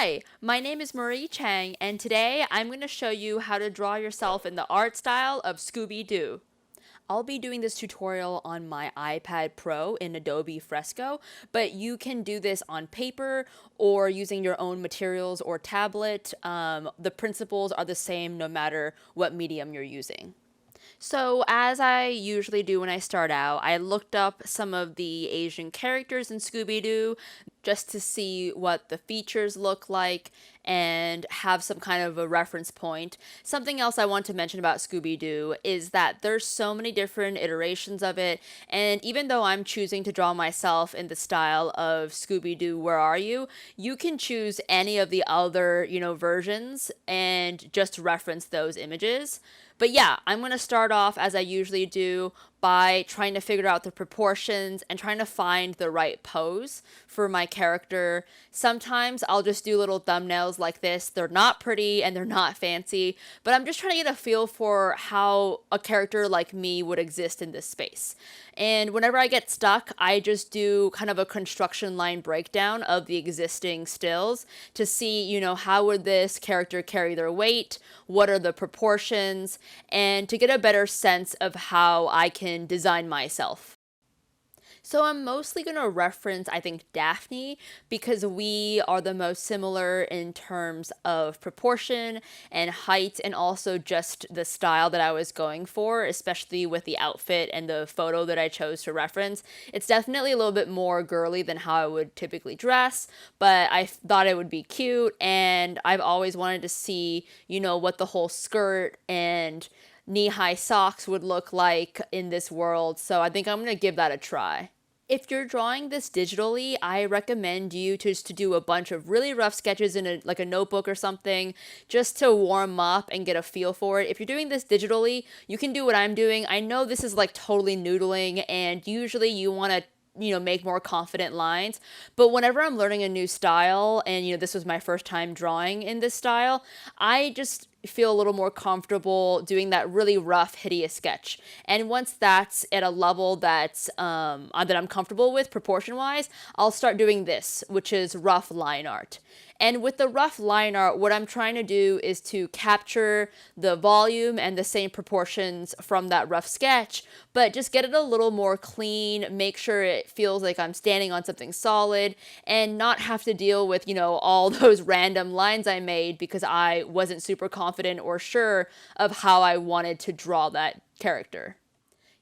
Hi, my name is Marie Chang, and today I'm going to show you how to draw yourself in the art style of Scooby Doo. I'll be doing this tutorial on my iPad Pro in Adobe Fresco, but you can do this on paper or using your own materials or tablet. The principles are the same no matter what medium you're using. So, as I usually do when I start out, I looked up some of the Asian characters in Scooby Doo just to see what the features look like and have some kind of a reference point. Something else I want to mention about Scooby Doo is that there's so many different iterations of it, and even though I'm choosing to draw myself in the style of Scooby Doo, Where Are You? You can choose any of the other, versions and just reference those images. But yeah, I'm going to start off as I usually do by trying to figure out the proportions and trying to find the right pose for my character. Sometimes I'll just do little thumbnails like this. They're not pretty and they're not fancy, but I'm just trying to get a feel for how a character like me would exist in this space. And whenever I get stuck, I just do kind of a construction line breakdown of the existing stills to see, how would this character carry their weight? What are the proportions? And to get a better sense of how I can design myself. So I'm mostly going to reference, I think, Daphne because we are the most similar in terms of proportion and height and also just the style that I was going for, especially with the outfit and the photo that I chose to reference. It's definitely a little bit more girly than how I would typically dress, but I thought it would be cute, and I've always wanted to see, what the whole skirt and knee-high socks would look like in this world, so I think I'm going to give that a try. If you're drawing this digitally, I recommend you just to do a bunch of really rough sketches in a notebook or something, just to warm up and get a feel for it. If you're doing this digitally, you can do what I'm doing. I know this is totally noodling, and usually you want to make more confident lines. But whenever I'm learning a new style, and this was my first time drawing in this style, I just feel a little more comfortable doing that really rough, hideous sketch. And once that's at a level that I'm comfortable with proportion-wise, I'll start doing this, which is rough line art. And with the rough line art, what I'm trying to do is to capture the volume and the same proportions from that rough sketch, but just get it a little more clean, make sure it feels like I'm standing on something solid, and not have to deal with, all those random lines I made because I wasn't super confident or sure of how I wanted to draw that character.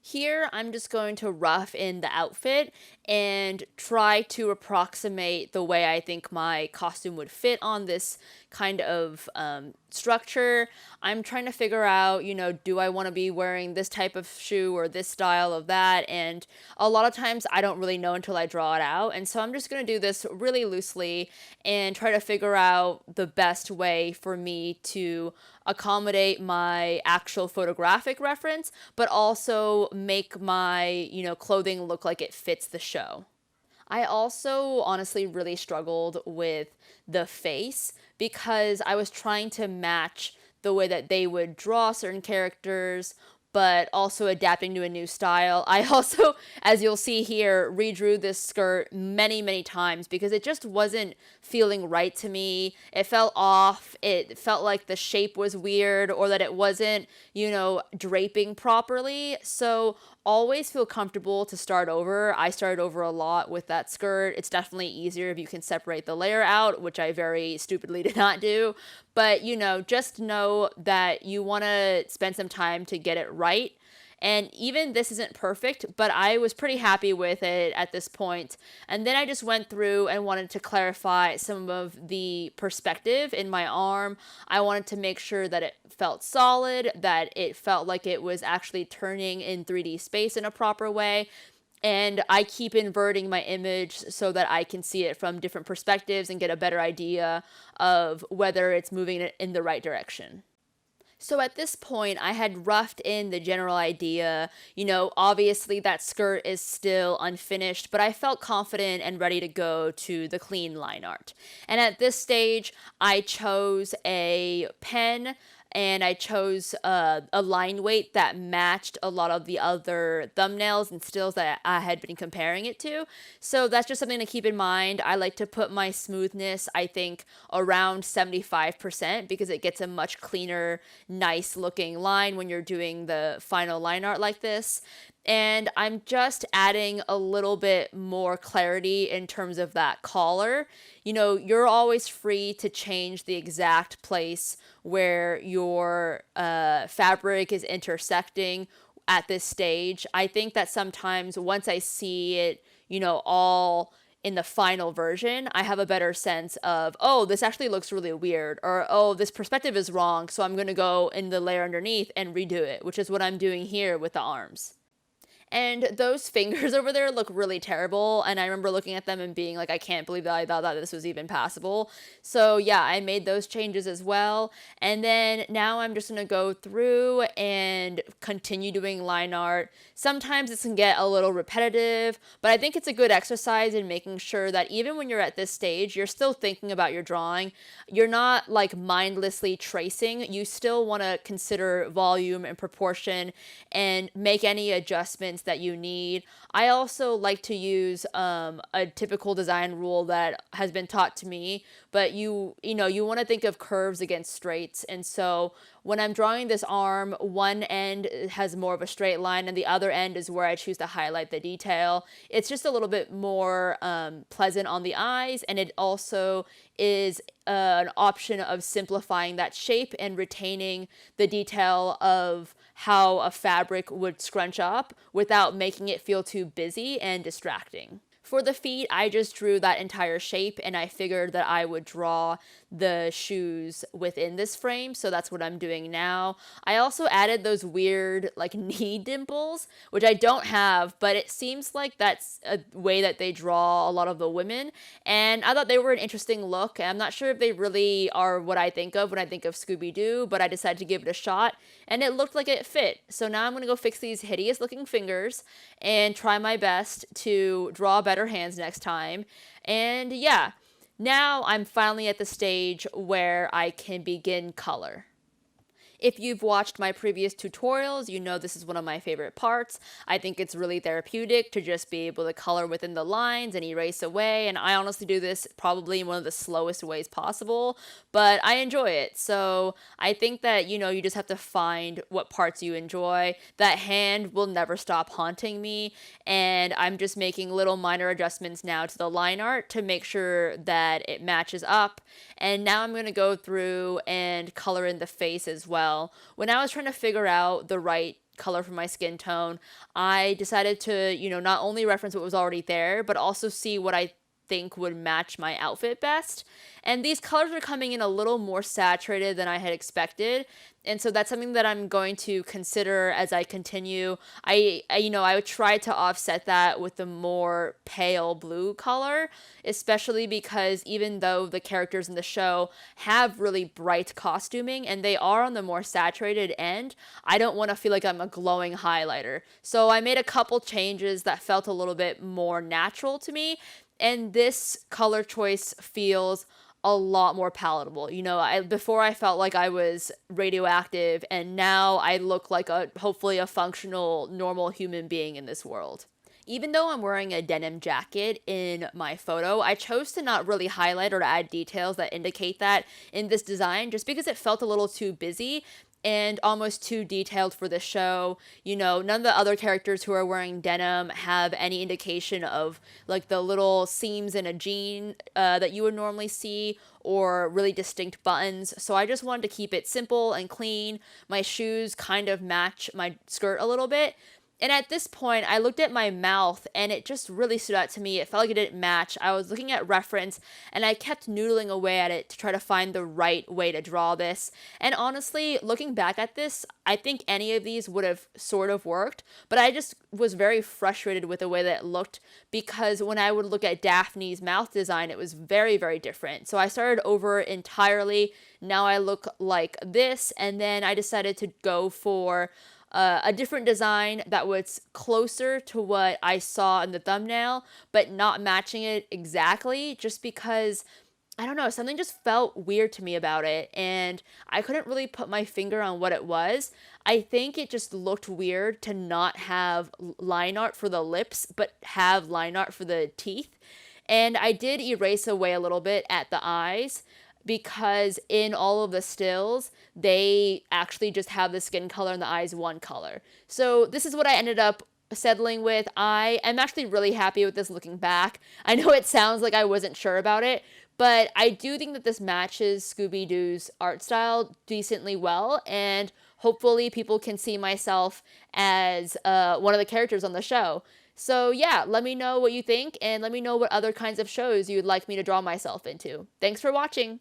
Here, I'm just going to rough in the outfit and try to approximate the way I think my costume would fit on this kind of structure. I'm trying to figure out, do I want to be wearing this type of shoe or this style of that? And a lot of times I don't really know until I draw it out. And so I'm just going to do this really loosely and try to figure out the best way for me to accommodate my actual photographic reference, but also make my, clothing look like it fits the show. I also honestly really struggled with the face because I was trying to match the way that they would draw certain characters, but also adapting to a new style. I also, as you'll see here, redrew this skirt many, many times because it just wasn't feeling right to me. It felt off. It felt like the shape was weird or that it wasn't, draping properly. So always feel comfortable to start over. I started over a lot with that skirt. It's definitely easier if you can separate the layer out, which I very stupidly did not do. But, just know that you want to spend some time to get it right. And even this isn't perfect, but I was pretty happy with it at this point. And then I just went through and wanted to clarify some of the perspective in my arm. I wanted to make sure that it felt solid, that it felt like it was actually turning in 3D space in a proper way. And I keep inverting my image so that I can see it from different perspectives and get a better idea of whether it's moving in the right direction. So at this point, I had roughed in the general idea. Obviously that skirt is still unfinished, but I felt confident and ready to go to the clean line art. And at this stage, I chose a pen and I chose a line weight that matched a lot of the other thumbnails and stills that I had been comparing it to. So that's just something to keep in mind. I like to put my smoothness, I think, around 75% because it gets a much cleaner, nice looking line when you're doing the final line art like this. And I'm just adding a little bit more clarity in terms of that collar. You know, you're always free to change the exact place where your fabric is intersecting at this stage. I think that sometimes once I see it, you know, all in the final version, I have a better sense of, oh, this actually looks really weird, or oh, this perspective is wrong, so I'm going to go in the layer underneath and redo it, which is what I'm doing here with the arms. And those fingers over there look really terrible. And I remember looking at them and being like, I can't believe that I thought that this was even possible. So yeah, I made those changes as well. And then now I'm just going to go through and continue doing line art. Sometimes this can get a little repetitive, but I think it's a good exercise in making sure that even when you're at this stage, you're still thinking about your drawing. You're not like mindlessly tracing. You still want to consider volume and proportion and make any adjustments that you need. I also like to use a typical design rule that has been taught to me, but you want to think of curves against straights. And so when I'm drawing this arm, one end has more of a straight line and the other end is where I choose to highlight the detail. It's just a little bit more pleasant on the eyes, and it also is an option of simplifying that shape and retaining the detail of how a fabric would scrunch up without making it feel too busy and distracting. For the feet, I just drew that entire shape and I figured that I would draw the shoes within this frame, so that's what I'm doing now. I also added those weird like knee dimples, which I don't have, but it seems like that's a way that they draw a lot of the women, and I thought they were an interesting look. I'm not sure if they really are what I think of when I think of Scooby Doo, but I decided to give it a shot and it looked like it fit. So now I'm gonna go fix these hideous looking fingers and try my best to draw better hands next time. And yeah, now I'm finally at the stage where I can begin color. If you've watched my previous tutorials, you know this is one of my favorite parts. I think it's really therapeutic to just be able to color within the lines and erase away, and I honestly do this probably in one of the slowest ways possible, but I enjoy it. So I think that, you just have to find what parts you enjoy. That hand will never stop haunting me, and I'm just making little minor adjustments now to the line art to make sure that it matches up. And now I'm going to go through and color in the face as well. When I was trying to figure out the right color for my skin tone, I decided to, not only reference what was already there, but also see what I think would match my outfit best. And these colors are coming in a little more saturated than I had expected. And so that's something that I'm going to consider as I continue. I would try to offset that with the more pale blue color, especially because even though the characters in the show have really bright costuming and they are on the more saturated end, I don't want to feel like I'm a glowing highlighter. So I made a couple changes that felt a little bit more natural to me. And this color choice feels a lot more palatable. Before I felt like I was radioactive, and now I look like hopefully a functional, normal human being in this world. Even though I'm wearing a denim jacket in my photo, I chose to not really highlight or add details that indicate that in this design, just because it felt a little too busy and almost too detailed for the show. None of the other characters who are wearing denim have any indication of like the little seams in a jean that you would normally see, or really distinct buttons. So I just wanted to keep it simple and clean. My shoes kind of match my skirt a little bit. And at this point, I looked at my mouth and it just really stood out to me. It felt like it didn't match. I was looking at reference and I kept noodling away at it to try to find the right way to draw this. And honestly, looking back at this, I think any of these would have sort of worked, but I just was very frustrated with the way that it looked, because when I would look at Daphne's mouth design, it was very, very different. So I started over entirely. Now I look like this, and then I decided to go for a different design that was closer to what I saw in the thumbnail, but not matching it exactly, just because I don't know, something just felt weird to me about it, and I couldn't really put my finger on what it was. I think it just looked weird to not have line art for the lips, but have line art for the teeth. And I did erase away a little bit at the eyes because in all of the stills, they actually just have the skin color and the eyes one color. So this is what I ended up settling with. I am actually really happy with this looking back. I know it sounds like I wasn't sure about it, but I do think that this matches Scooby Doo's art style decently well, and hopefully people can see myself as one of the characters on the show. So yeah, let me know what you think, and let me know what other kinds of shows you'd like me to draw myself into. Thanks for watching!